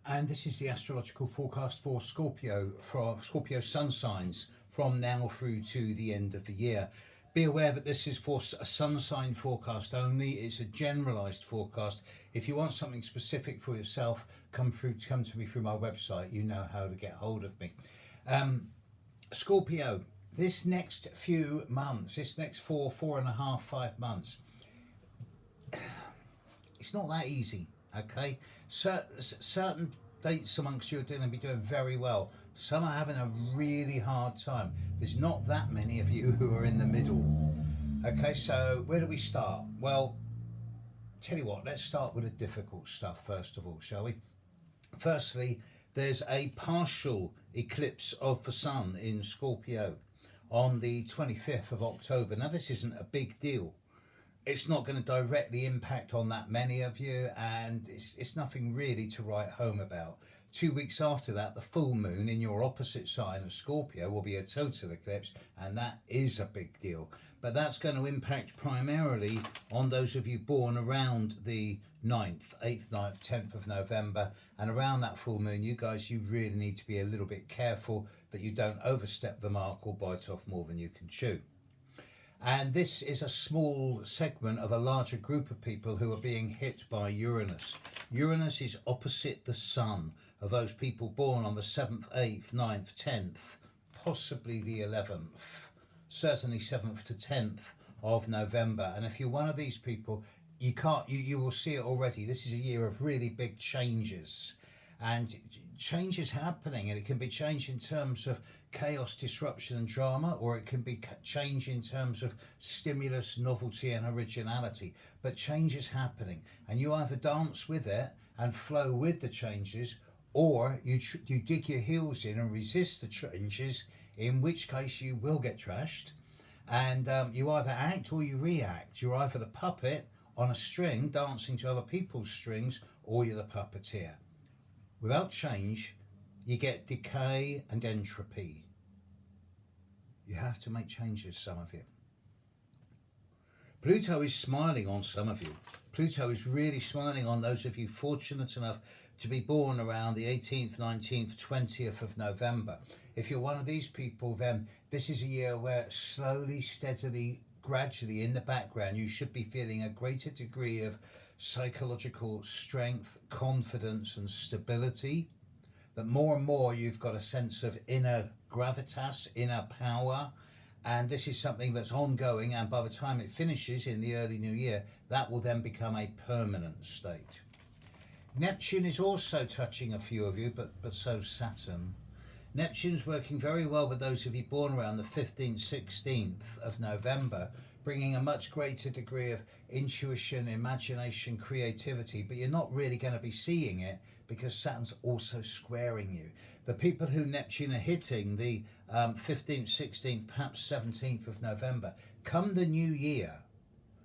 And this is the astrological forecast for Scorpio sun signs from now through to the end of the year. Be aware that this is for a sun sign forecast only. It's a generalized forecast. If you want something specific for yourself, come to me through my website. You know how to get hold of me. Scorpio, this next few months, this next 4.5, 5 months, it's not that easy. Okay, certain dates amongst you are going to be doing very well. Some are having a really hard time. There's not that many of you who are in the middle. Okay, so where do we start? Well, tell you what, let's start with the difficult stuff first of all, shall we? Firstly, there's a partial eclipse of the sun in Scorpio on the 25th of October. Now, this isn't a big deal. It's not going to directly impact on that many of you, and it's nothing really to write home about. 2 weeks after that, the full moon in your opposite sign of Scorpio will be a total eclipse, and that is a big deal. But that's going to impact primarily on those of you born around the 9th, 8th, 9th, 10th of November, and around that full moon, you guys, you really need to be a little bit careful that you don't overstep the mark or bite off more than you can chew. And this is a small segment of a larger group of people who are being hit by Uranus. Uranus is opposite the sun of those people born on the 7th, 8th, 9th, 10th, possibly the 11th, certainly 7th to 10th of November. And if you're one of these people, you will see it already. This is a year of really big changes. And change is happening, and it can be change in terms of chaos, disruption and drama, or it can be change in terms of stimulus, novelty and originality. But change is happening, and you either dance with it and flow with the changes, or you dig your heels in and resist the changes, in which case you will get trashed. And you either act or you react. You're either the puppet on a string dancing to other people's strings, or you're the puppeteer. Without change, you get decay and entropy. You have to make changes, some of you. Pluto is smiling on some of you. Pluto is really smiling on those of you fortunate enough to be born around the 18th, 19th, 20th of November. If you're one of these people, then this is a year where slowly, steadily, gradually in the background, you should be feeling a greater degree of psychological strength, confidence and stability. That more and more you've got a sense of inner gravitas, inner power, and this is something that's ongoing, and by the time it finishes in the early new year, that will then become a permanent state. Neptune is also touching a few of you, but so Saturn. Neptune's working very well with those of you born around the 15th, 16th of November, bringing a much greater degree of intuition, imagination, creativity, but you're not really going to be seeing it because Saturn's also squaring you. The people who Neptune are hitting, the 15th, 16th, perhaps 17th of November, come the new year,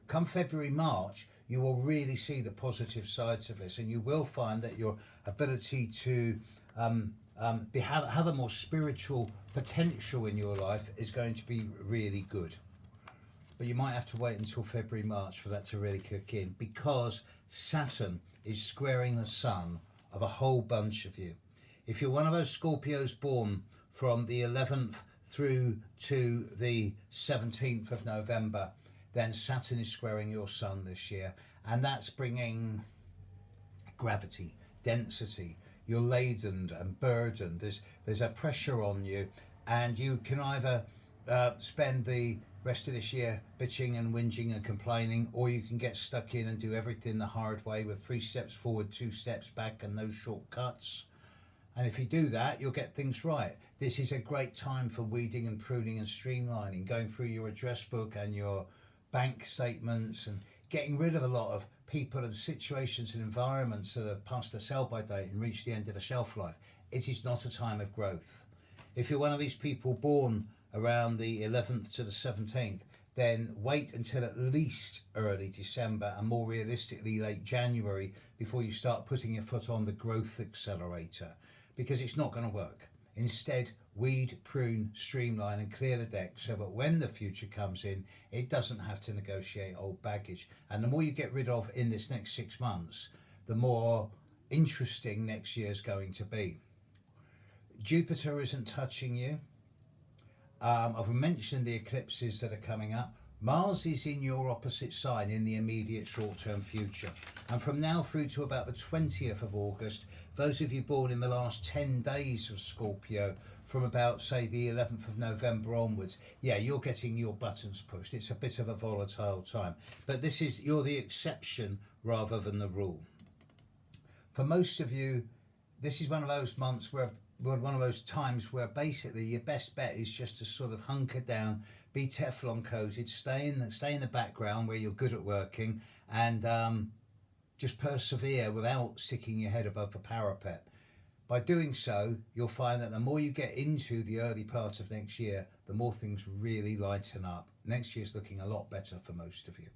come February, March, you will really see the positive sides of this, and you will find that your ability to have a more spiritual potential in your life is going to be really good. But you might have to wait until February, March for that to really kick in, because Saturn is squaring the sun of a whole bunch of you. If you're one of those Scorpios born from the 11th through to the 17th of November, then Saturn is squaring your sun this year, and that's bringing gravity, density. You're laden and burdened. There's a pressure on you, and you can either spend the rest of this year bitching and whinging and complaining, or you can get stuck in and do everything the hard way with 3 steps forward, 2 steps back and no shortcuts. And if you do that, you'll get things right. This is a great time for weeding and pruning and streamlining, going through your address book and your bank statements and getting rid of a lot of people and situations and environments that have passed their sell-by date and reached the end of the shelf life. It is not a time of growth. If you're one of these people born around the 11th to the 17th, then wait until at least early December and more realistically late January before you start putting your foot on the growth accelerator, because it's not going to work. Instead, weed, prune, streamline and clear the deck so that when the future comes in, it doesn't have to negotiate old baggage. And the more you get rid of in this next 6 months, the more interesting next year is going to be. Jupiter isn't touching you. I've mentioned the eclipses that are coming up. Mars is in your opposite sign in the immediate short-term future. And from now through to about the 20th of August, those of you born in the last 10 days of Scorpio, from about, say, the 11th of November onwards, yeah, you're getting your buttons pushed. It's a bit of a volatile time. But you're the exception rather than the rule. For most of you, this is one of those months where, one of those times where basically your best bet is just to sort of hunker down, be Teflon coated, stay in the background where you're good at working, and just persevere without sticking your head above the parapet. By doing so, you'll find that the more you get into the early part of next year, the more things really lighten up. Next year's looking a lot better for most of you.